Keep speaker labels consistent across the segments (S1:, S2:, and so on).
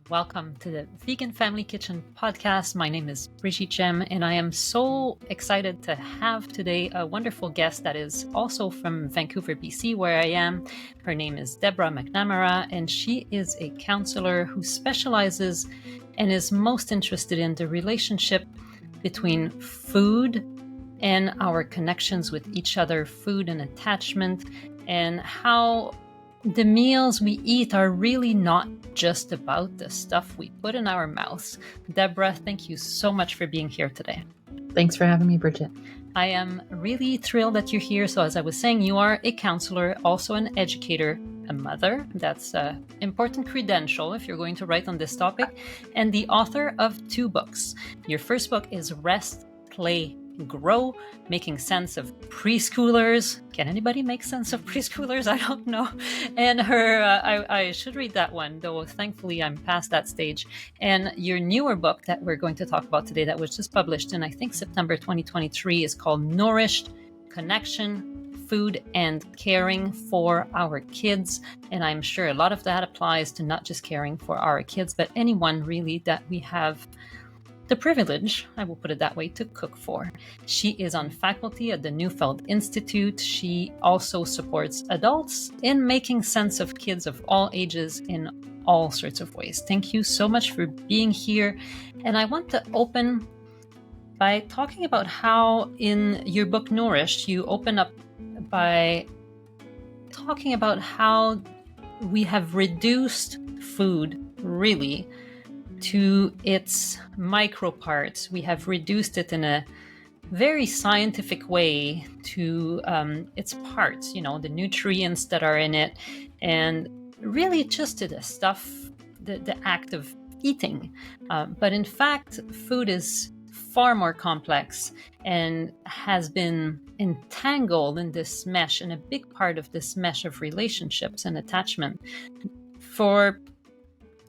S1: Welcome to the Vegan Family Kitchen podcast. My name is Brigitte Jem, and I am so excited to have today a wonderful guest that is also from Vancouver, BC, where I am. Her name is Deborah MacNamara, and she is a counselor who specializes and is most interested in the relationship between food and our connections with each other, food and attachment, and how the meals we eat are really not just about the stuff we put in our mouths. Deborah, thank you so much for being here today.
S2: Thanks for having me, Bridget.
S1: I am really thrilled that you're here. So as I was saying, you are a counselor, also an educator, a mother. That's an important credential if you're going to write on this topic, and the author of 2 books. Your first book is Rest, Play, Grow, making sense of preschoolers. Can anybody make sense of preschoolers? I don't know. And I should read that one, though thankfully I'm past that stage. And your newer book that we're going to talk about today that was just published in, I think, September 2023 is called Nourished, Connection, Food, and Caring for Our Kids. And I'm sure a lot of that applies to not just caring for our kids, but anyone really that we have the privilege, I will put it that way, to cook for. She is on faculty at the Neufeld Institute. She also supports adults in making sense of kids of all ages in all sorts of ways. Thank you so much for being here. And I want to open by talking about how in your book Nourished, you open up by talking about how we have reduced food really to its micro parts. We have reduced it in a very scientific way to its parts, the nutrients that are in it, and really just to the stuff, the act of eating. But in fact, food is far more complex and has been entangled in this mesh, and a big part of this mesh of relationships and attachment for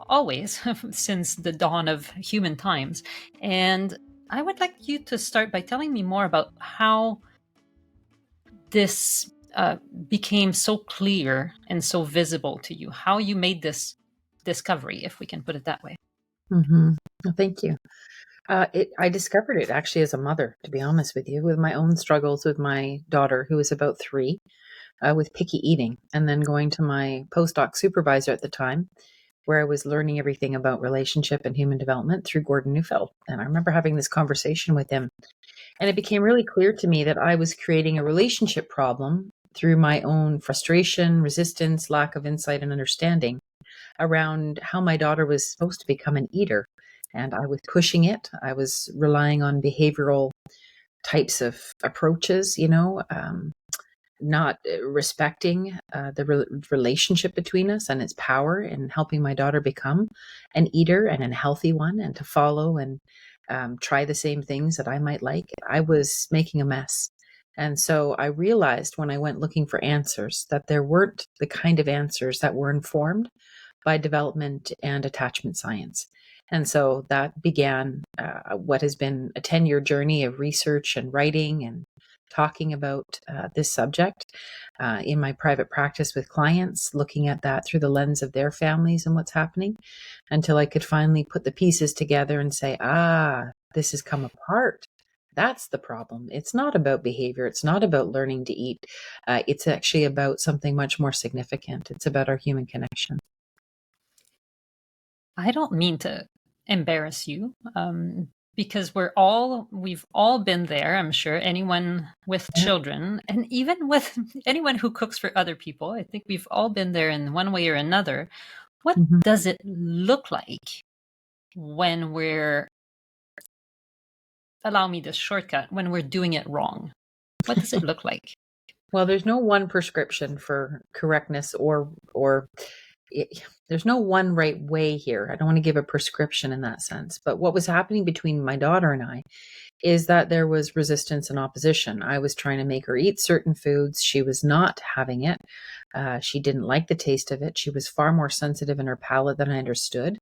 S1: always since the dawn of human times. And I would like you to start by telling me more about how this became so clear and so visible to you, how you made this discovery, if we can put it that way.
S2: Mm-hmm. Well, thank you. I discovered it actually as a mother, to be honest with you, with my own struggles with my daughter, who was about 3, with picky eating, and then going to my postdoc supervisor at the time, where I was learning everything about relationship and human development through Gordon Neufeld. And I remember having this conversation with him, and it became really clear to me that I was creating a relationship problem through my own frustration, resistance, lack of insight and understanding around how my daughter was supposed to become an eater. And I was pushing it. I was relying on behavioral types of approaches, not respecting the relationship between us and its power in helping my daughter become an eater and a healthy one, and to follow and try the same things that I might like. I was making a mess. And so I realized when I went looking for answers that there weren't the kind of answers that were informed by development and attachment science. And so that began what has been a 10-year journey of research and writing and talking about this subject in my private practice with clients, looking at that through the lens of their families and what's happening, until I could finally put the pieces together and say, this has come apart. That's the problem. It's not about behavior. It's not about learning to eat. It's actually about something much more significant. It's about our human connection.
S1: I don't mean to embarrass you, because we've all been there, I'm sure, anyone with children, and even with anyone who cooks for other people. I think we've all been there in one way or another. What does it look like when allow me this shortcut, when we're doing it wrong? What does it look like?
S2: Well, there's no one prescription for correctness or there's no one right way here. I don't want to give a prescription in that sense. But what was happening between my daughter and I is that there was resistance and opposition. I was trying to make her eat certain foods. She was not having it. She didn't like the taste of it. She was far more sensitive in her palate than I understood.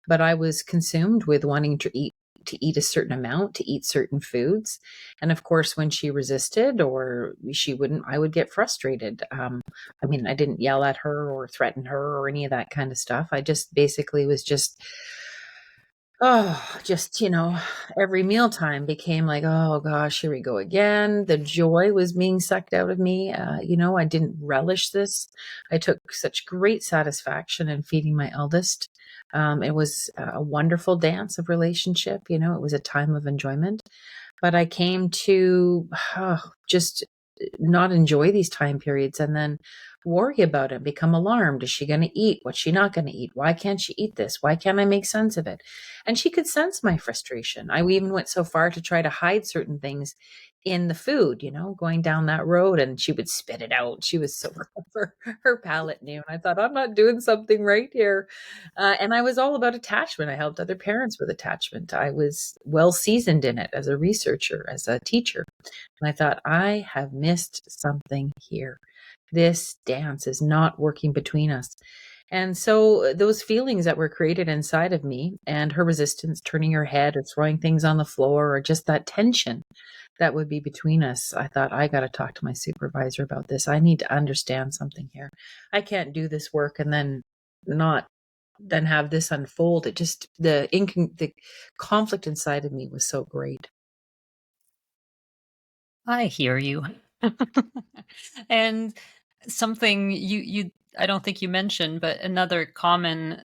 S2: But I was consumed with wanting to to eat a certain amount, to eat certain foods. And of course, when she resisted or she wouldn't, I would get frustrated. I mean, I didn't yell at her or threaten her or any of that kind of stuff. I just basically was just, oh, just, every mealtime became like, oh gosh, here we go again. The joy was being sucked out of me. I didn't relish this. I took such great satisfaction in feeding my eldest. It was a wonderful dance of relationship. It was a time of enjoyment. But I came to just not enjoy these time periods and then worry about it, become alarmed. Is she going to eat? What's she not going to eat? Why can't she eat this? Why can't I make sense of it? And she could sense my frustration. I even went so far to try to hide certain things in the food, going down that road, and she would spit it out. She was so clever. Her palate knew. And I thought, I'm not doing something right here. And I was all about attachment. I helped other parents with attachment. I was well seasoned in it as a researcher, as a teacher. And I thought, I have missed something here. This dance is not working between us. And so those feelings that were created inside of me and her resistance, turning her head or throwing things on the floor or just that tension that would be between us, I thought, I got to talk to my supervisor about this. I need to understand something here. I can't do this work and then not then have this unfold. It just, the conflict inside of me was so great.
S1: I hear you. And something I don't think you mentioned, but another common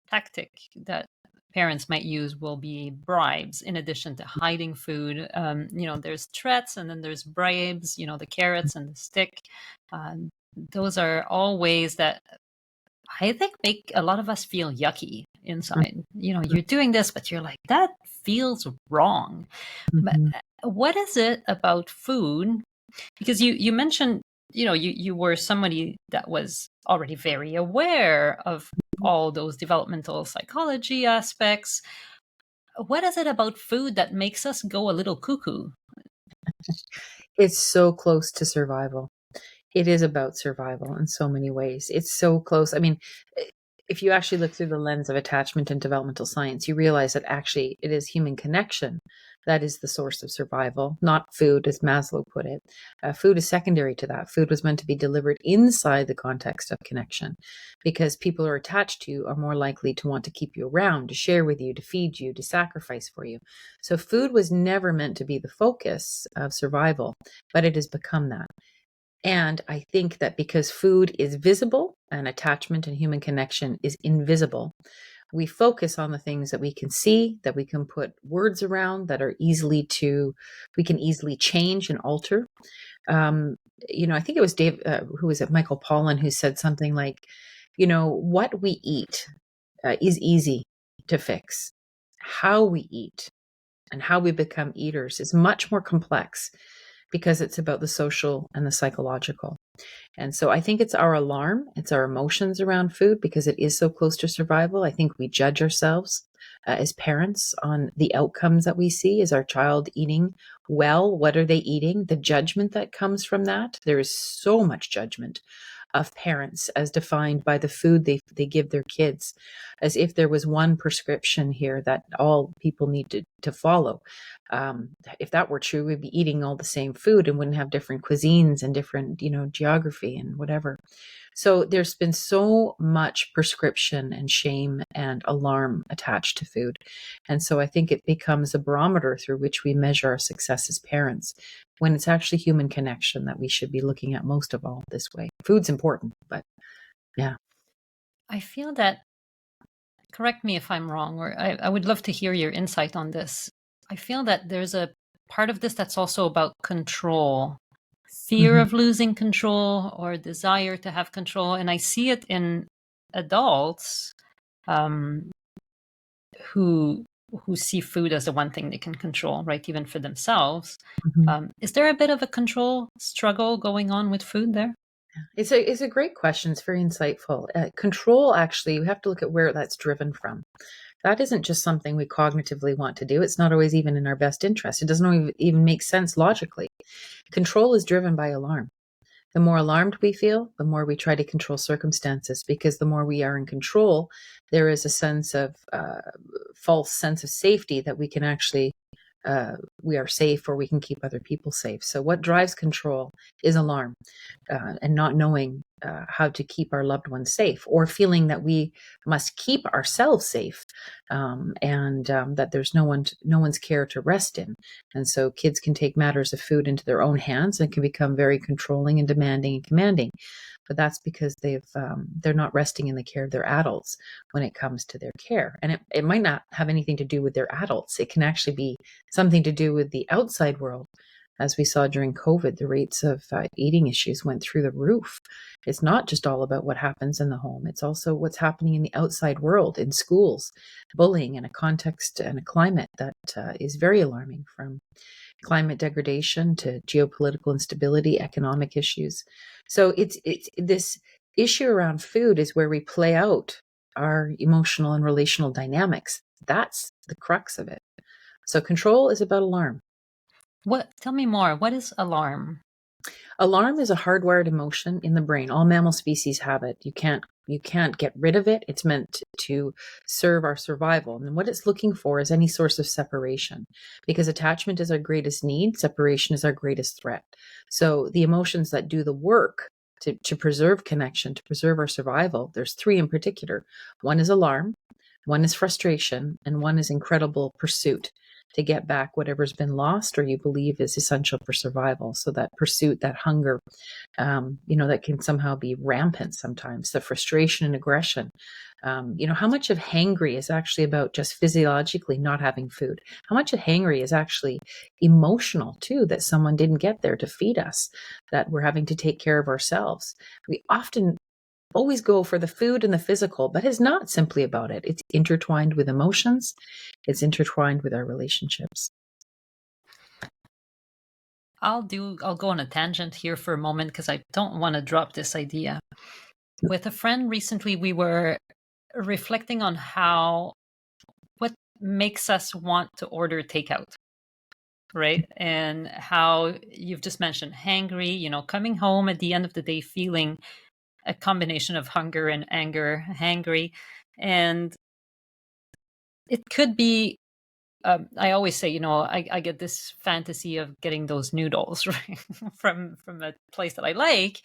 S1: tactic that parents might use will be bribes in addition to hiding food. There's threats and then there's bribes, the carrots and the stick. Those are all ways that I think make a lot of us feel yucky inside. You're doing this, but you're like, that feels wrong. But
S2: Mhm.
S1: what is it about food? Because you mentioned, you were somebody that was already very aware of all those developmental psychology aspects. What is it about food that makes us go a little cuckoo?
S2: It's so close to survival. It is about survival in so many ways. It's so close. I mean, if you actually look through the lens of attachment and developmental science, you realize that actually it is human connection that is the source of survival, not food, as Maslow put it. Food is secondary to that. Food was meant to be delivered inside the context of connection because people who are attached to you are more likely to want to keep you around, to share with you, to feed you, to sacrifice for you. So food was never meant to be the focus of survival, but it has become that. And I think that because food is visible and attachment and human connection is invisible, we focus on the things that we can see, that we can put words around, that are we can easily change and alter. I think it was who was it, Michael Pollan, who said something like, what we eat is easy to fix. How we eat and how we become eaters is much more complex because it's about the social and the psychological. And so I think it's our alarm, it's our emotions around food because it is so close to survival. I think we judge ourselves as parents on the outcomes that we see. Is our child eating well? What are they eating? The judgment that comes from that. There is so much judgment of parents as defined by the food they give their kids, as if there was one prescription here that all people need to follow. If that were true, we'd be eating all the same food and wouldn't have different cuisines and different, geography and whatever. So there's been so much prescription and shame and alarm attached to food. And so I think it becomes a barometer through which we measure our success as parents when it's actually human connection that we should be looking at most of all this way. Food's important, but yeah.
S1: I feel that, correct me if I'm wrong, or I would love to hear your insight on this. I feel that there's a part of this that's also about control, fear
S2: Mhm.
S1: of losing control or desire to have control. And I see it in adults um, who see food as the one thing they can control, right? Even for themselves.
S2: Mhm.
S1: Is there a bit of a control struggle going on with food there?
S2: It's a great question. It's very insightful. Control, actually, we have to look at where that's driven from. That isn't just something we cognitively want to do. It's not always even in our best interest. It doesn't even make sense logically. Control is driven by alarm. The more alarmed we feel, the more we try to control circumstances, because the more we are in control, there is a sense of false sense of safety that we can actually we are safe, or we can keep other people safe. So what drives control is alarm, and not knowing how to keep our loved ones safe, or feeling that we must keep ourselves safe, and that there's no one's care to rest in. And so kids can take matters of food into their own hands and can become very controlling and demanding and commanding. But that's because they're not resting in the care of their adults when it comes to their care. And it might not have anything to do with their adults. It can actually be something to do with the outside world. As we saw during COVID, the rates of eating issues went through the roof. It's not just all about what happens in the home. It's also what's happening in the outside world, in schools, bullying, in a context and a climate that is very alarming, from climate degradation to geopolitical instability, economic issues. So it's this issue around food is where we play out our emotional and relational dynamics. That's the crux of it. So control is about alarm.
S1: Tell me more. What is alarm?
S2: Alarm is a hardwired emotion in the brain. All mammal species have it. You can't get rid of it. It's meant to serve our survival. And what it's looking for is any source of separation, because attachment is our greatest need. Separation is our greatest threat. So the emotions that do the work to preserve connection, to preserve our survival, there's three in particular. One is alarm, one is frustration, and one is incredible pursuit, to get back whatever's been lost or you believe is essential for survival. So that pursuit, that hunger, that can somehow be rampant sometimes, the frustration and aggression. How much of hangry is actually about just physiologically not having food? How much of hangry is actually emotional too, that someone didn't get there to feed us, that we're having to take care of ourselves? We often always go for the food and the physical, but it's not simply about it. It's intertwined with emotions. It's intertwined with our relationships.
S1: I'll go on a tangent here for a moment because I don't want to drop this idea. With a friend recently, we were reflecting on what makes us want to order takeout, right? And how you've just mentioned hangry, coming home at the end of the day feeling a combination of hunger and anger, hangry. And it could be, I always say, I get this fantasy of getting those noodles, right, from a place that I like.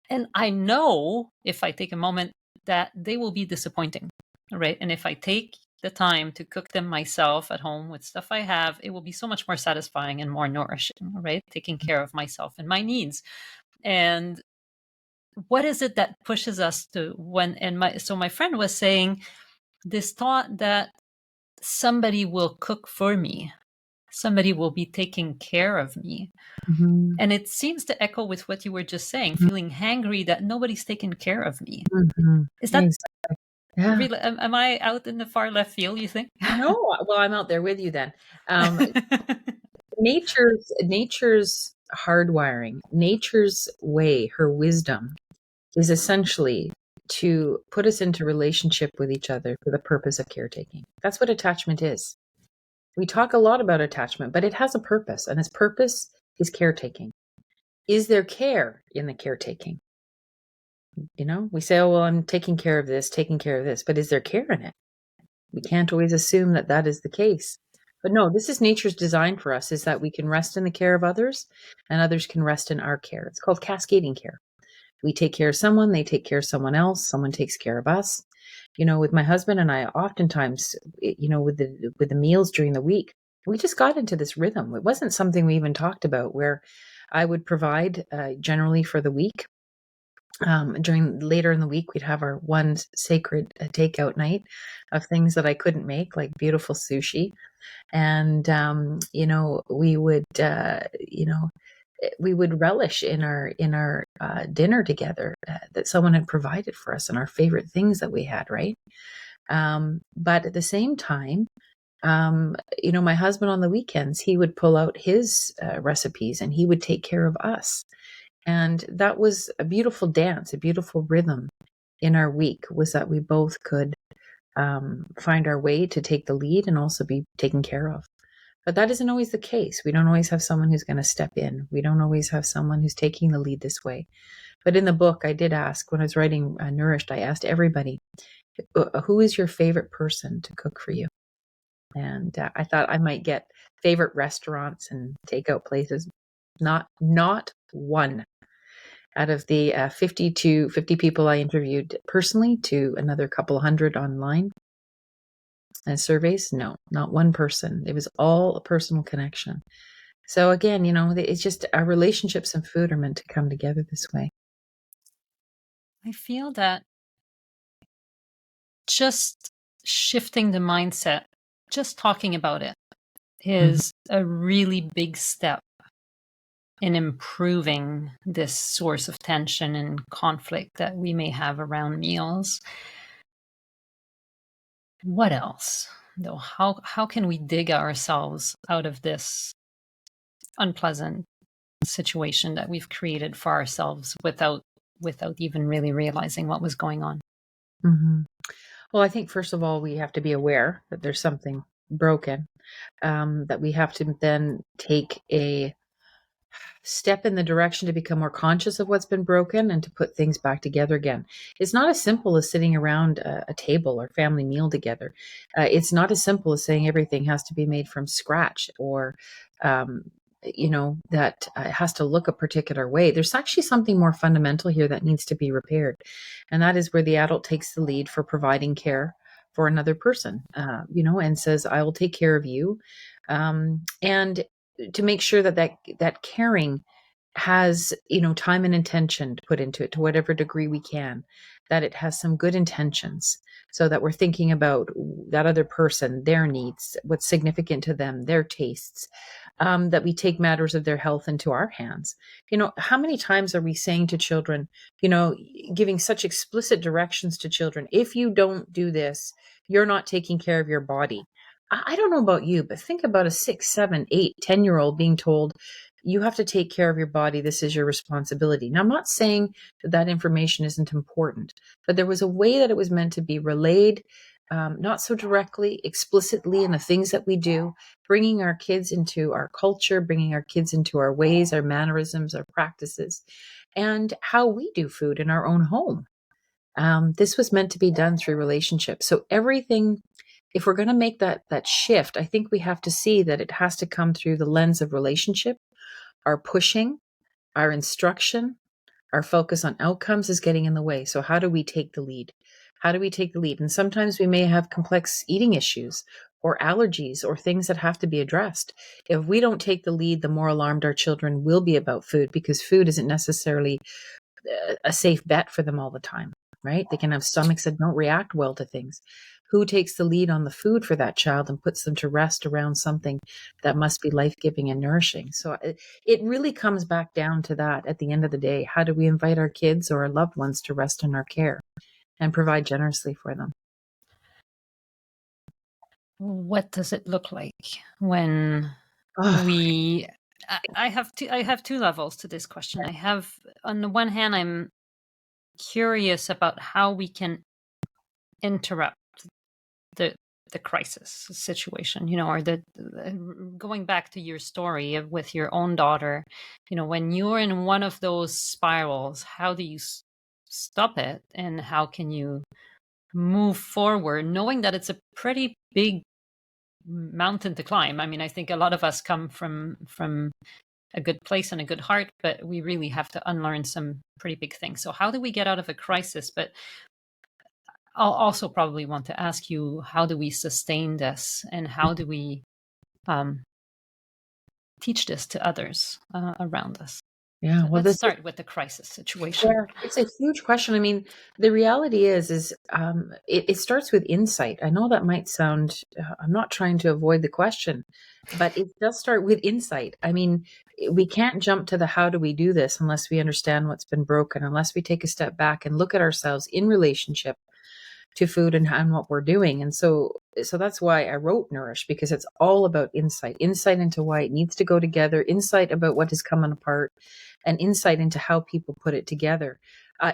S1: And I know if I take a moment that they will be disappointing, right? And if I take the time to cook them myself at home with stuff I have, it will be so much more satisfying and more nourishing, right? Taking care of myself and my needs. And what is it that pushes us to so my friend was saying this thought that somebody will cook for me, somebody will be taking care of me.
S2: Mm-hmm.
S1: And it seems to echo with what you were just saying, feeling hangry that nobody's taking care of me.
S2: Mm-hmm.
S1: Is that
S2: Exactly. Yeah.
S1: really, am I out in the far left field, you think?
S2: No, well, I'm out there with you then. Nature's hardwiring, nature's way, her wisdom is essentially to put us into relationship with each other for the purpose of caretaking. That's what attachment is. We talk a lot about attachment, but it has a purpose, and its purpose is caretaking. Is there care in the caretaking? We say, oh, well, I'm taking care of this, but is there care in it? We can't always assume that that is the case. But no, this is nature's design for us, is that we can rest in the care of others and others can rest in our care. It's called cascading care. We take care of someone, they take care of someone else, someone takes care of us. With my husband and I, oftentimes, with the meals during the week, we just got into this rhythm. It wasn't something we even talked about, where I would provide generally for the week. During later in the week, we'd have our one sacred takeout night of things that I couldn't make, like beautiful sushi. And, we would relish in our dinner together that someone had provided for us, and our favorite things that we had, right? But at the same time, my husband on the weekends, he would pull out his recipes and he would take care of us. And that was a beautiful dance, a beautiful rhythm in our week, was that we both could find our way to take the lead and also be taken care of. But that isn't always the case. We don't always have someone who's going to step in. We don't always have someone who's taking the lead this way. But in the book, I did ask, when I was writing Nourished, I asked everybody, who is your favorite person to cook for you? And I thought I might get favorite restaurants and takeout places. Not one out of the 50 people I interviewed personally to another couple hundred online and surveys. No, not one person. It was all a personal connection. So again, it's just our relationships and food are meant to come together this way.
S1: I feel that just shifting the mindset, just talking about it, is a really big step in improving this source of tension and conflict that we may have around meals. What else, though? How can we dig ourselves out of this unpleasant situation that we've created for ourselves without even really realizing what was going on?
S2: Mm-hmm. Well, I think first of all, we have to be aware that there's something broken, that we have to then take a step in the direction to become more conscious of what's been broken and to put things back together again. It's not as simple as sitting around a table or family meal together. It's not as simple as saying everything has to be made from scratch or, that it has to look a particular way. There's actually something more fundamental here that needs to be repaired. And that is where the adult takes the lead for providing care for another person, and says, I will take care of you. And to make sure that caring has time and intention to put into it to whatever degree we can, that it has some good intentions, so that we're thinking about that other person, their needs, what's significant to them, their tastes, that we take matters of their health into our hands. How many times are we saying to children, giving such explicit directions to children, if you don't do this, you're not taking care of your body. I don't know about you, but think about a 6, 7, 8, 10-year-old being told, you have to take care of your body. This is your responsibility. Now, I'm not saying that information isn't important, but there was a way that it was meant to be relayed, not so directly, explicitly in the things that we do, bringing our kids into our culture, bringing our kids into our ways, our mannerisms, our practices, and how we do food in our own home. This was meant to be done through relationships. So everything, if we're going to make that shift, I think we have to see that it has to come through the lens of relationship. Our pushing, our instruction, our focus on outcomes is getting in the way. So how do we take the lead? How do we take the lead? And sometimes we may have complex eating issues or allergies or things that have to be addressed. If we don't take the lead, the more alarmed our children will be about food, because food isn't necessarily a safe bet for them all the time, right? They can have stomachs that don't react well to things. Who takes the lead on the food for that child and puts them to rest around something that must be life-giving and nourishing? So it really comes back down to that at the end of the day. How do we invite our kids or our loved ones to rest in our care and provide generously for them?
S1: What does it look like when
S2: Oh,
S1: we I have two levels to this question. I have, on the one hand, I'm curious about how we can interrupt the crisis situation, or going back to your story with your own daughter, when you're in one of those spirals, how do you stop it, and how can you move forward knowing that it's a pretty big mountain to climb? I mean, I think a lot of us come from a good place and a good heart, but we really have to unlearn some pretty big things. So how do we get out of a crisis? But I'll also probably want to ask you, how do we sustain this, and how do we teach this to others around us?
S2: yeah.
S1: So
S2: Well,
S1: let's
S2: this
S1: start with the crisis situation.
S2: Yeah, it's a huge question. I mean, the reality is it starts with insight. I know that might sound, I'm not trying to avoid the question, but it does start with insight. I mean, we can't jump to the how do we do this unless we understand what's been broken, unless we take a step back and look at ourselves in relationship to food and what we're doing. And so that's why I wrote Nourish, because it's all about insight into why it needs to go together, insight about what is coming apart, and insight into how people put it together.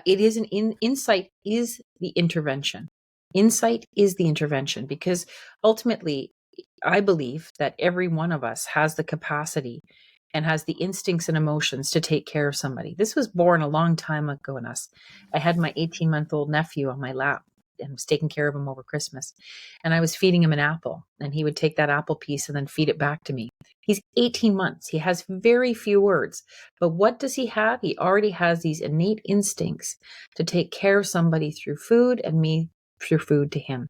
S2: It is insight is the intervention. Insight is the intervention, because ultimately, I believe that every one of us has the capacity and has the instincts and emotions to take care of somebody. This was born a long time ago in us. I had my 18-month-old nephew on my lap and was taking care of him over Christmas. And I was feeding him an apple, and he would take that apple piece and then feed it back to me. He's 18 months. He has very few words. But what does he have? He already has these innate instincts to take care of somebody through food, and me through food to him.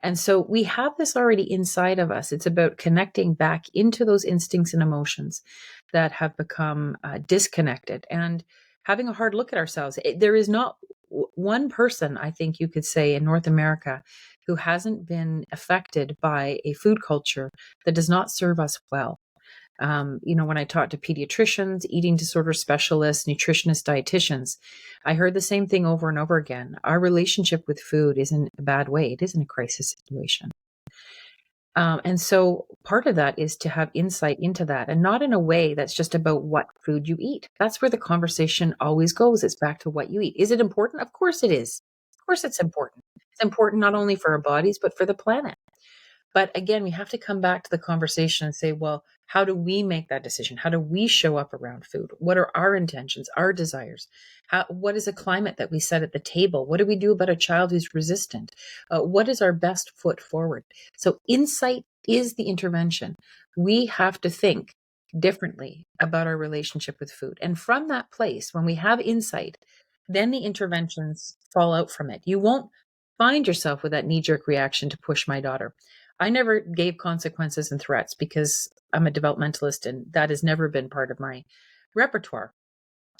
S2: And so we have this already inside of us. It's about connecting back into those instincts and emotions that have become disconnected and having a hard look at ourselves. There is not one person, I think you could say, in North America who hasn't been affected by a food culture that does not serve us well. When I talk to pediatricians, eating disorder specialists, nutritionists, dietitians, I heard the same thing over and over again. Our relationship with food isn't a bad way. It isn't a crisis situation. And so part of that is to have insight into that, and not in a way that's just about what food you eat. That's where the conversation always goes. It's back to what you eat. Is it important? Of course it is. Of course it's important. It's important not only for our bodies, but for the planet. But again, we have to come back to the conversation and say, well, how do we make that decision? How do we show up around food? What are our intentions, our desires? What is a climate that we set at the table? What do we do about a child who's resistant? What is our best foot forward? So insight is the intervention. We have to think differently about our relationship with food. And from that place, when we have insight, then the interventions fall out from it. You won't find yourself with that knee-jerk reaction to push my daughter. I never gave consequences and threats because I'm a developmentalist, and that has never been part of my repertoire.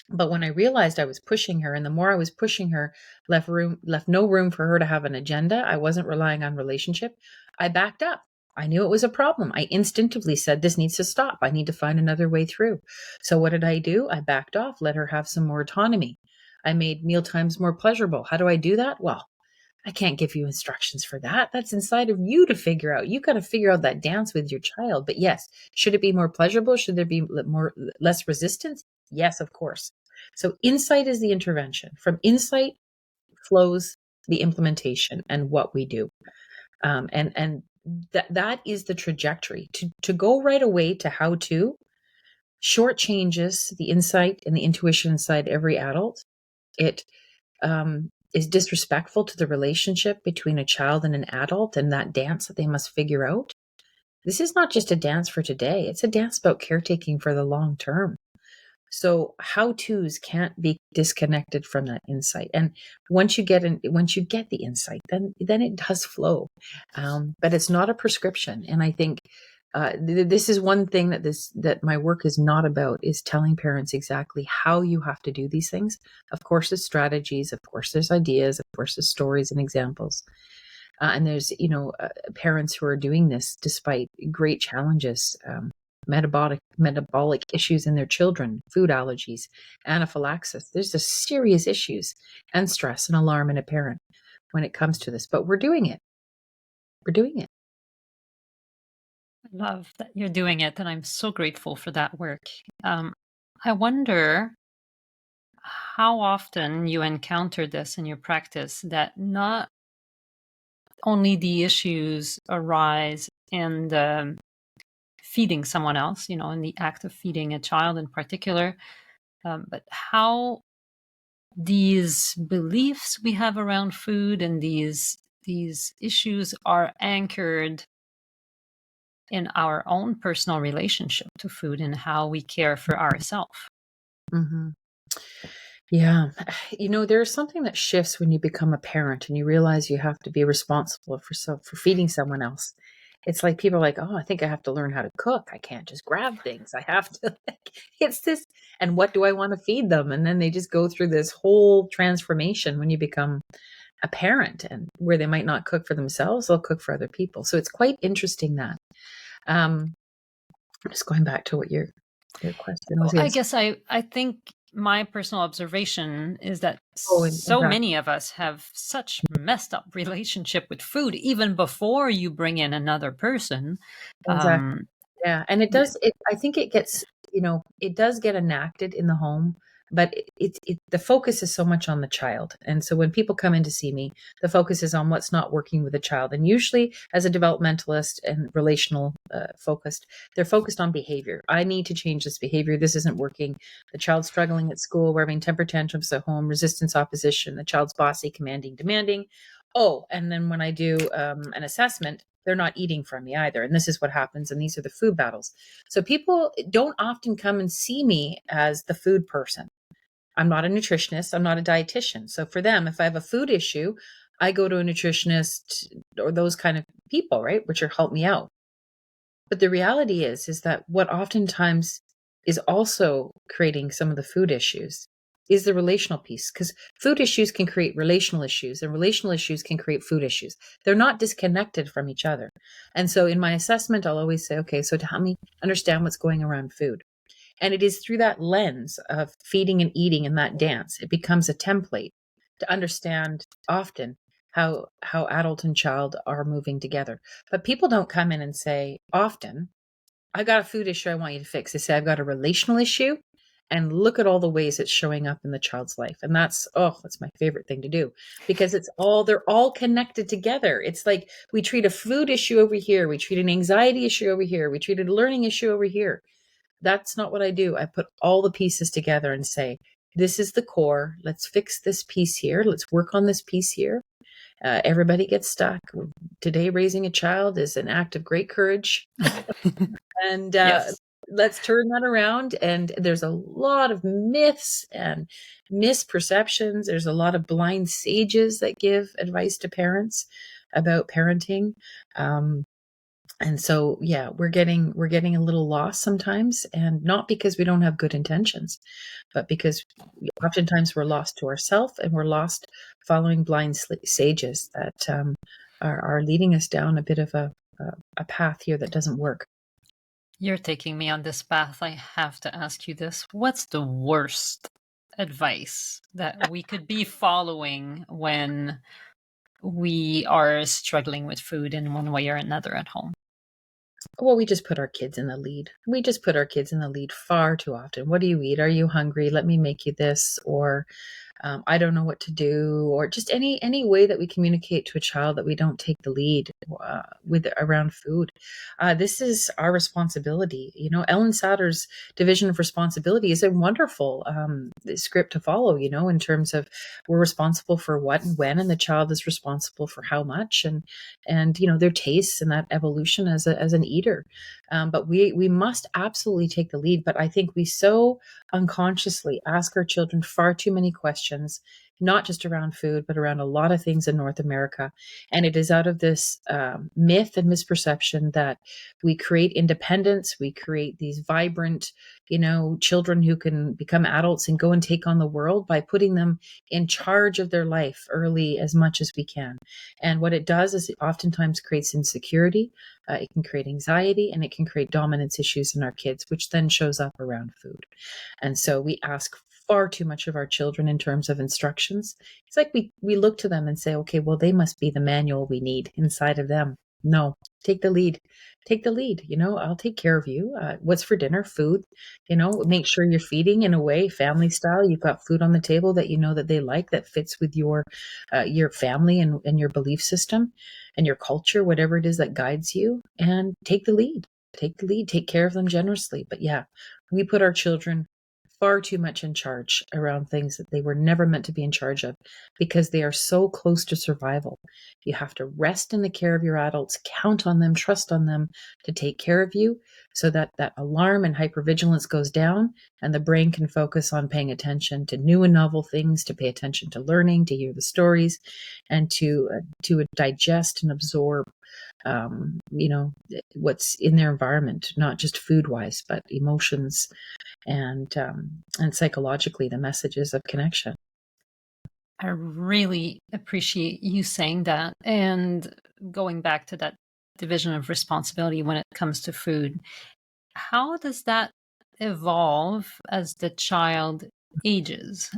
S2: But when I realized I was pushing her, and the more I was pushing her, left no room for her to have an agenda. I wasn't relying on relationship. I backed up. I knew it was a problem. I instinctively said, this needs to stop. I need to find another way through. So what did I do? I backed off, let her have some more autonomy. I made meal times more pleasurable. How do I do that? Well, I can't give you instructions for that. That's inside of you to figure out. You got to figure out that dance with your child. But yes, should it be more pleasurable? Should there be less resistance? Yes, of course. So insight is the intervention. From insight flows the implementation and what we do. And that is the trajectory. To go right away to how to short changes the insight and the intuition inside every adult. It is disrespectful to the relationship between a child and an adult and that dance that they must figure out. This is not just a dance for today. It's a dance about caretaking for the long term. So how-tos can't be disconnected from that insight. And once you get the insight, then it does flow. But it's not a prescription. And I think this is one thing that my work is not about, is telling parents exactly how you have to do these things. Of course, there's strategies. Of course, there's ideas. Of course, there's stories and examples. And there's, parents who are doing this despite great challenges, metabolic issues in their children, food allergies, anaphylaxis. There's just serious issues and stress and alarm in a parent when it comes to this. But we're doing it. We're doing it.
S1: I love that you're doing it, and I'm so grateful for that work. I wonder how often you encounter this in your practice, that not only the issues arise in the feeding someone else, in the act of feeding a child in particular, but how these beliefs we have around food and these issues are anchored in our own personal relationship to food and how we care for ourselves.
S2: Mm-hmm. Yeah. There's something that shifts when you become a parent and you realize you have to be responsible for feeding someone else. It's like people are like, oh, I think I have to learn how to cook. I can't just grab things. I have to, it's this, and what do I want to feed them? And then they just go through this whole transformation when you become a parent, and where they might not cook for themselves, they'll cook for other people. So it's quite interesting that. I'm just going back to what your question was.
S1: I guess I think my personal observation is that many of us have such messed up relationship with food, even before you bring in another person.
S2: Exactly. Yeah. And I think it gets, it does get enacted in the home but the focus is so much on the child. And so when people come in to see me, the focus is on what's not working with the child. And usually, as a developmentalist and relational focused, they're focused on behavior. I need to change this behavior. This isn't working. The child's struggling at school. We're having temper tantrums at home, resistance, opposition. The child's bossy, commanding, demanding. Oh, and then when I do an assessment, they're not eating from me either. And this is what happens. And these are the food battles. So people don't often come and see me as the food person. I'm not a nutritionist. I'm not a dietitian. So for them, if I have a food issue, I go to a nutritionist or those kind of people, right, which are help me out. But the reality is that what oftentimes is also creating some of the food issues is the relational piece, because food issues can create relational issues and relational issues can create food issues. They're not disconnected from each other. And so in my assessment, I'll always say, okay, so to help me understand what's going around food. And it is through that lens of feeding and eating and that dance, it becomes a template to understand often how adult and child are moving together. But people don't come in and say often, I got a food issue I want you to fix. They say, I've got a relational issue and look at all the ways it's showing up in the child's life. And that's my favorite thing to do, because they're all connected together. It's like we treat a food issue over here. We treat an anxiety issue over here. We treat a learning issue over here. That's not what I do. I put all the pieces together and say, this is the core. Let's fix this piece here. Let's work on this piece here. Everybody gets stuck. Today, raising a child is an act of great courage. And
S1: Yes.
S2: let's turn that around. And there's a lot of myths and misperceptions. There's a lot of blind sages that give advice to parents about parenting. And so, yeah, we're getting a little lost sometimes, and not because we don't have good intentions, but because oftentimes we're lost to ourselves and we're lost following blind sages that are leading us down a bit of a path here that doesn't work.
S1: You're taking me on this path. I have to ask you this. What's the worst advice that we could be following when we are struggling with food in one way or another at home?
S2: Well, we just put our kids in the lead. We just put our kids in the lead far too often. What do you eat? Are you hungry? Let me make you this. Or I don't know what to do. Or just any way that we communicate to a child that we don't take the lead with around food. This is our responsibility. You know, Ellen Satter's division of responsibility is a wonderful script to follow, you know, in terms of we're responsible for what and when, and the child is responsible for how much, and you know, their tastes and that evolution as an eater. But we must absolutely take the lead. But I think we so unconsciously ask our children far too many questions, not just around food, but around a lot of things in North America. And it is out of this myth and misperception that we create independence, we create these vibrant, you know, children who can become adults and go and take on the world by putting them in charge of their life early as much as we can. And what it does is it oftentimes creates insecurity, it can create anxiety, and it can create dominance issues in our kids, which then shows up around food. And so we ask far too much of our children in terms of instructions. It's like we look to them and say, okay, well, they must be the manual we need inside of them. No, take the lead. Take the lead. You know, I'll take care of you. What's for dinner? Food. You know, make sure you're feeding in a way, family style. You've got food on the table that you know that they like, that fits with your family and your belief system and your culture, whatever it is that guides you. And take the lead. Take the lead. Take care of them generously. But yeah, we put our children far too much in charge around things that they were never meant to be in charge of, because they are so close to survival. You have to rest in the care of your adults, count on them, trust on them to take care of you, so that that alarm and hypervigilance goes down and the brain can focus on paying attention to new and novel things, to pay attention to learning, to hear the stories, and to digest and absorb you know, what's in their environment, not just food wise, but emotions and psychologically the messages of connection.
S1: I really appreciate you saying that. And going back to that division of responsibility when it comes to food, how does that evolve as the child ages?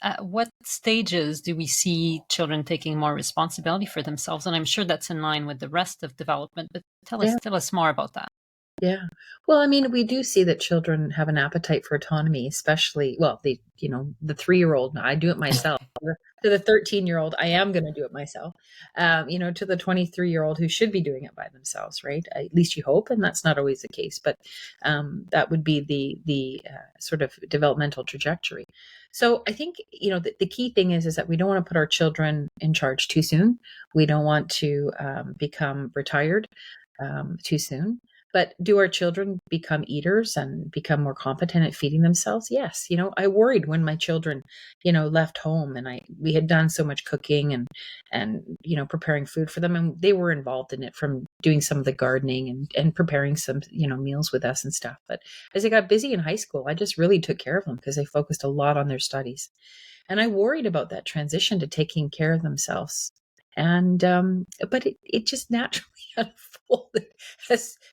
S1: At what stages do we see children taking more responsibility for themselves? And I'm sure that's in line with the rest of development, but tell
S2: Yeah.
S1: us more about that.
S2: Yeah. Well, I mean, we do see that children have an appetite for autonomy, especially, well, the 3-year-old, I do it myself. To the 13-year-old, I am going to do it myself. To the 23-year-old who should be doing it by themselves, right? At least you hope, and that's not always the case, but that would be the sort of developmental trajectory. So I think, the key thing is that we don't want to put our children in charge too soon. We don't want to become retired too soon. But do our children become eaters and become more competent at feeding themselves? Yes. I worried when my children, left home, and we had done so much cooking and preparing food for them, and they were involved in it, from doing some of the gardening and preparing some, meals with us and stuff. But as they got busy in high school, I just really took care of them because they focused a lot on their studies. And I worried about that transition to taking care of themselves. And but it just naturally unfolded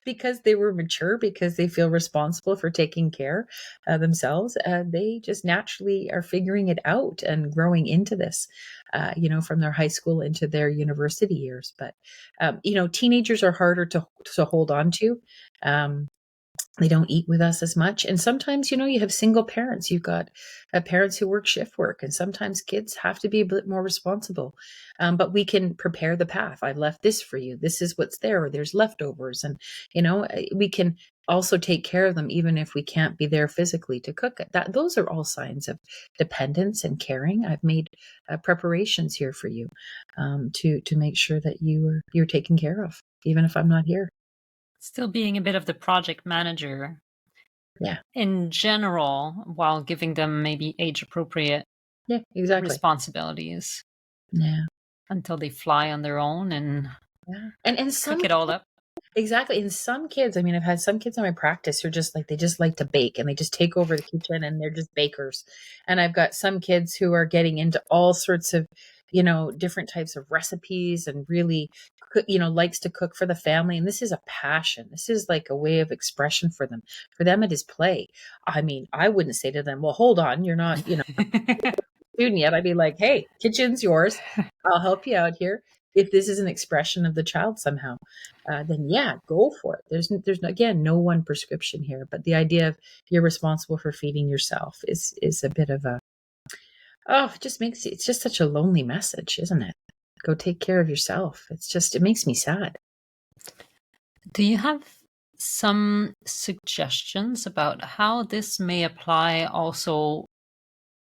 S2: because they were mature, because they feel responsible for taking care of themselves. They just naturally are figuring it out and growing into this, from their high school into their university years. But teenagers are harder to hold on to. Um, they don't eat with us as much. And sometimes, you have single parents. You've got parents who work shift work, and sometimes kids have to be a bit more responsible. But we can prepare the path. I've left this for you. This is what's there. Or there's leftovers. And, we can also take care of them even if we can't be there physically to cook it. Those are all signs of dependence and caring. I've made preparations here for you to make sure that you're taken care of, even if I'm not here.
S1: Still being a bit of the project manager
S2: Yeah.
S1: in general, while giving them maybe age appropriate
S2: Yeah, exactly.
S1: responsibilities
S2: Yeah.
S1: until they fly on their own and
S2: Yeah. And
S1: cook
S2: some
S1: it all up.
S2: exactly. And some kids, I mean, I've had some kids in my practice who are just like, they just like to bake, and they just take over the kitchen and they're just bakers. And I've got some kids who are getting into all sorts of, different types of recipes, and really, likes to cook for the family. And this is a passion. This is like a way of expression for them. For them, it is play. I mean, I wouldn't say to them, well, hold on, you're not, student yet. I'd be like, hey, kitchen's yours. I'll help you out here. If this is an expression of the child somehow, then yeah, go for it. There's again no one prescription here, but the idea of you're responsible for feeding yourself is a bit of a, it just makes it's just such a lonely message, isn't it? Go take care of yourself. It makes me sad.
S1: Do you have some suggestions about how this may apply also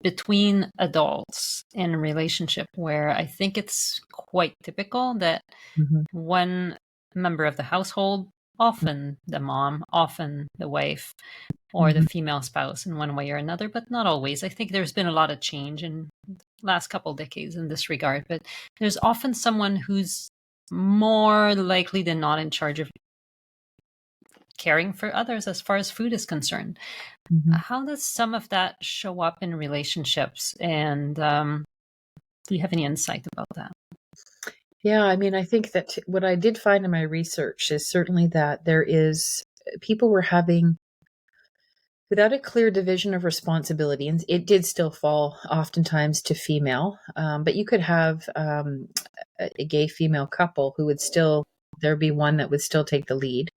S1: between adults in a relationship, where I think it's quite typical that
S2: Hmm.
S1: one member of the household, often the mom, often the wife, or the
S2: Hmm.
S1: female spouse in one way or another, but not always. I think there's been a lot of change in the last couple decades in this regard, but there's often someone who's more likely than not in charge of caring for others as far as food is concerned.
S2: Hmm.
S1: How does some of that show up in relationships? And do you have any insight about that?
S2: Yeah, I mean, I think that what I did find in my research is certainly that there is people were having, without a clear division of responsibility, and it did still fall oftentimes to female, but you could have a gay female couple who would still, there'd be one that would still take the lead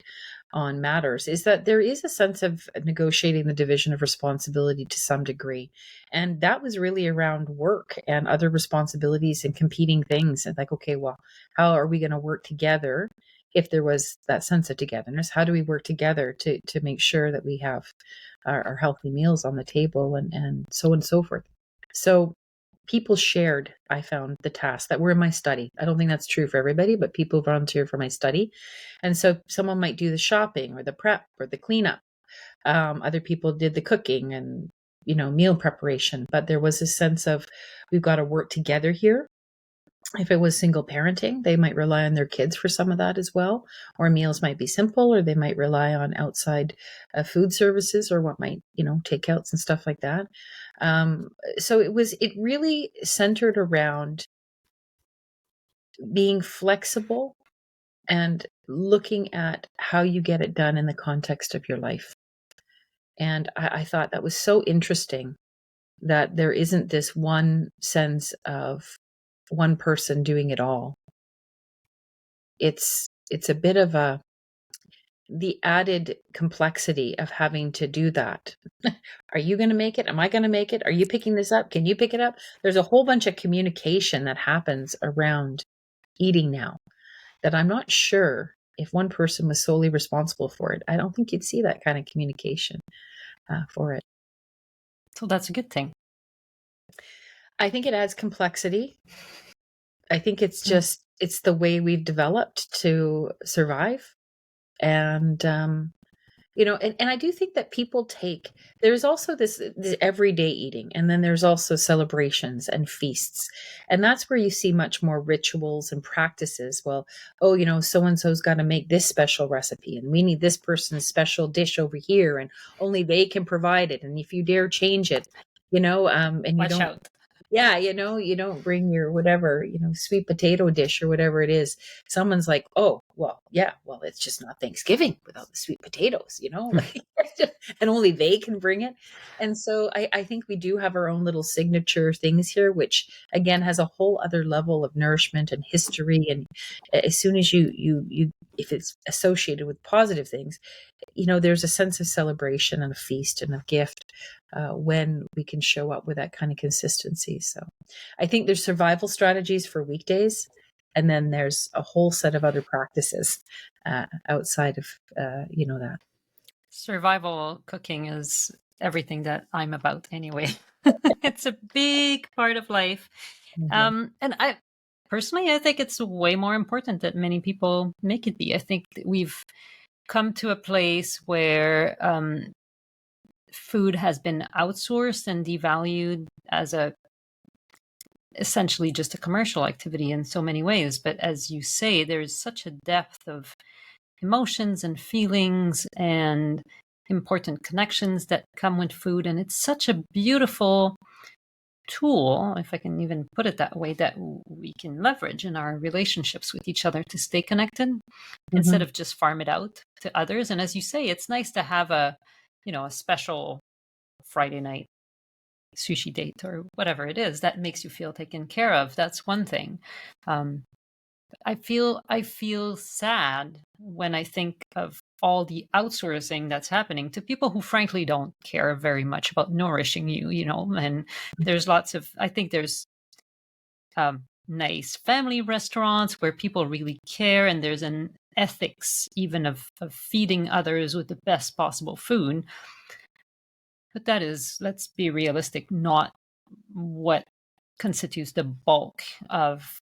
S2: on matters, is that there is a sense of negotiating the division of responsibility to some degree. And that was really around work and other responsibilities and competing things. And like, okay, well, how are we going to work together? If there was that sense of togetherness, how do we work together to make sure that we have our healthy meals on the table, and so on and so forth? So people shared, I found, the tasks that were in my study. I don't think that's true for everybody, but people volunteer for my study. And so someone might do the shopping or the prep or the cleanup. Other people did the cooking and, meal preparation. But there was a sense of, we've got to work together here. If it was single parenting, they might rely on their kids for some of that as well. Or meals might be simple, or they might rely on outside food services, or what might, takeouts and stuff like that. Um, so it really centered around being flexible and looking at how you get it done in the context of your life. And I thought that was so interesting, that there isn't this one sense of one person doing it all. It's a bit of a, the added complexity of having to do that. Are you going to make it? Am I going to make it? Are you picking this up? Can you pick it up? There's a whole bunch of communication that happens around eating now that I'm not sure if one person was solely responsible for it. I don't think you'd see that kind of communication for it.
S1: So that's a good thing.
S2: I think it adds complexity. I think it's just, it's the way we've developed to survive. And, and I do think that people there's also this everyday eating, and then there's also celebrations and feasts. And that's where you see much more rituals and practices. Well, so-and-so's got to make this special recipe, and we need this person's special dish over here, and only they can provide it. And if you dare change it, and you
S1: Watch
S2: don't,
S1: out.
S2: yeah, you don't bring your whatever, sweet potato dish or whatever it is. Someone's like, oh, well, yeah, well, it's just not Thanksgiving without the sweet potatoes, and only they can bring it. And so I think we do have our own little signature things here, which again has a whole other level of nourishment and history. And as soon as if it's associated with positive things, there's a sense of celebration and a feast and a gift when we can show up with that kind of consistency. So I think there's survival strategies for weekdays, and then there's a whole set of other practices outside of, that.
S1: Survival cooking is everything that I'm about anyway. It's a big part of life.
S2: Mm-hmm.
S1: And I think it's way more important that many people make it be. I think that we've come to a place where food has been outsourced and devalued as essentially just a commercial activity in so many ways. But as you say, there's such a depth of emotions and feelings and important connections that come with food. And it's such a beautiful tool, if I can even put it that way, that we can leverage in our relationships with each other to stay connected instead of just farm it out to others. And as you say, it's nice to have a special Friday night sushi date or whatever it is that makes you feel taken care of. That's one thing. I feel sad when I think of all the outsourcing that's happening to people who frankly don't care very much about nourishing you, and there's I think there's nice family restaurants where people really care, and there's an ethics even of feeding others with the best possible food. But that is, let's be realistic, not what constitutes the bulk of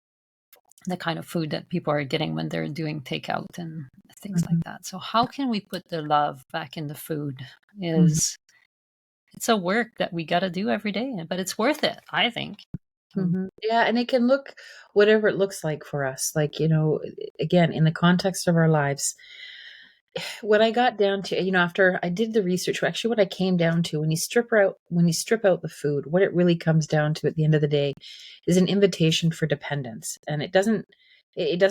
S1: the kind of food that people are getting when they're doing takeout and things like that. So how can we put the love back in the food? It's a work that we got to do every day, but it's worth it, I think.
S2: Yeah, and it can look whatever it looks like for us. Like, again, in the context of our lives, what I got down to, after I did the research, actually what I came down to, when you strip out the food, what it really comes down to at the end of the day is an invitation for dependence. And it doesn't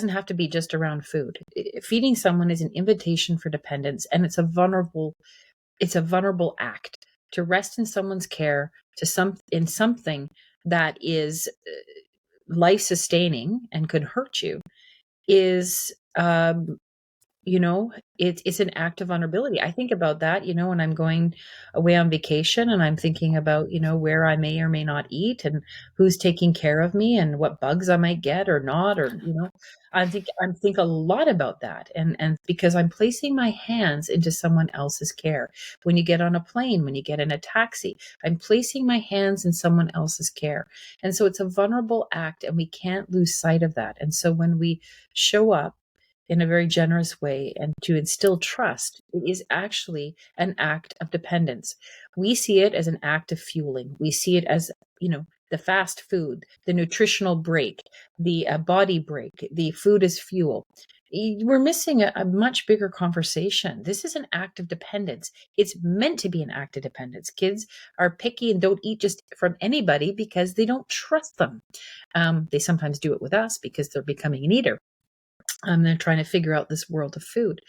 S2: have to be just around food. Feeding someone is an invitation for dependence, and it's a vulnerable act to rest in someone's care, in something that is life sustaining and could hurt you, is it's an act of vulnerability. I think about that, when I'm going away on vacation and I'm thinking about, where I may or may not eat and who's taking care of me and what bugs I might get or not, or, I think a lot about that. And because I'm placing my hands into someone else's care. When you get on a plane, when you get in a taxi, I'm placing my hands in someone else's care. And so it's a vulnerable act, and we can't lose sight of that. And so when we show up in a very generous way and to instill trust, it is actually an act of dependence. We see it as an act of fueling. We see it as, the fast food, the nutritional break, the body break, the food as fuel. We're missing a much bigger conversation. This is an act of dependence. It's meant to be an act of dependence. Kids are picky and don't eat just from anybody because they don't trust them. They sometimes do it with us because they're becoming an eater. They're trying to figure out this world of food.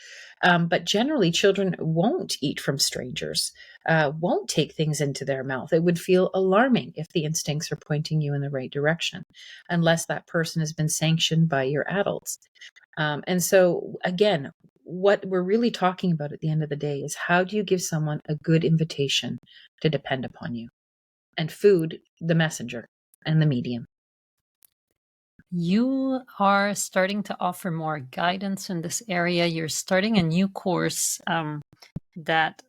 S2: But generally, children won't eat from strangers, won't take things into their mouth. It would feel alarming if the instincts are pointing you in the right direction, unless that person has been sanctioned by your adults. And so, again, what we're really talking about at the end of the day is, how do you give someone a good invitation to depend upon you? And food, the messenger and the medium.
S1: You are starting to offer more guidance in this area. You're starting a new course that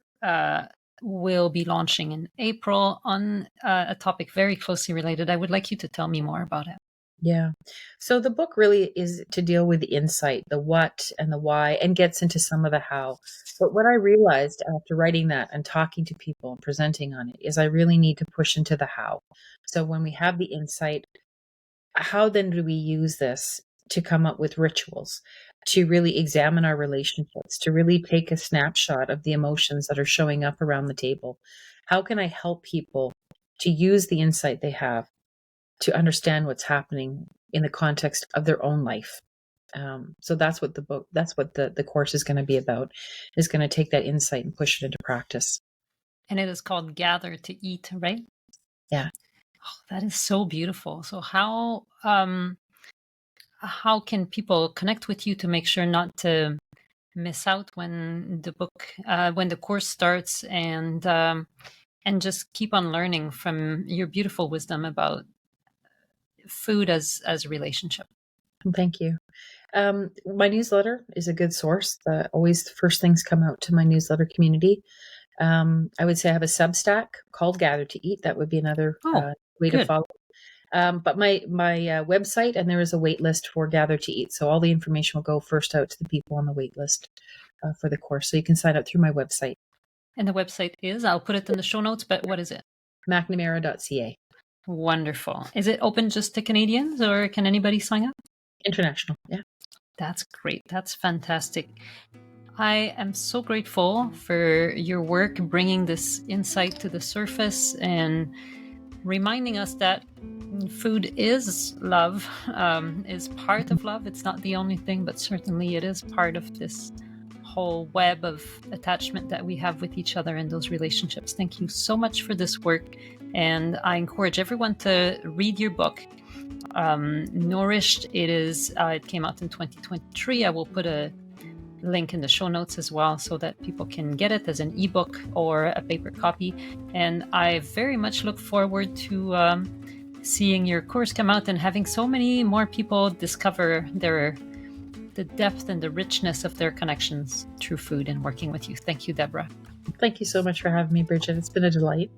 S1: will be launching in April on a topic very closely related. I would like you to tell me more about it.
S2: Yeah. So the book really is to deal with the insight, the what and the why, and gets into some of the how. But what I realized after writing that and talking to people and presenting on it is, I really need to push into the how. So when we have the insight, how then do we use this to come up with rituals, to really examine our relationships, to really take a snapshot of the emotions that are showing up around the table? How can I help people to use the insight they have to understand what's happening in the context of their own life? So that's what the course is going to be about, is going to take that insight and push it into practice.
S1: And it is called Gather to Eat, right?
S2: Yeah.
S1: Oh, that is so beautiful. So how can people connect with you to make sure not to miss out when the course starts, and just keep on learning from your beautiful wisdom about food as a relationship?
S2: Thank you. My newsletter is a good source. Always the first things come out to my newsletter community. I would say I have a Substack called Gather to Eat. That would be another
S1: Oh,
S2: way to
S1: good.
S2: follow. But my website, and there is a wait list for Gather to Eat. So all the information will go first out to the people on the wait list for the course. So you can sign up through my website.
S1: And the website is, I'll put it in the show notes, but what is it?
S2: MacNamara.ca.
S1: Wonderful. Is it open just to Canadians, or can anybody sign up?
S2: International. Yeah.
S1: That's great. That's fantastic. I am so grateful for your work bringing this insight to the surface and reminding us that food is love, is part of love. It's not the only thing, but certainly it is part of this whole web of attachment that we have with each other in those relationships. Thank you so much for this work. And I encourage everyone to read your book, Nourished. It came out in 2023. I will put a link in the show notes as well, so that people can get it as an ebook or a paper copy. And I very much look forward to seeing your course come out and having so many more people discover the depth and the richness of their connections through food and working with you. Thank you, Deborah.
S2: Thank you so much for having me, Bridget. It's been a delight.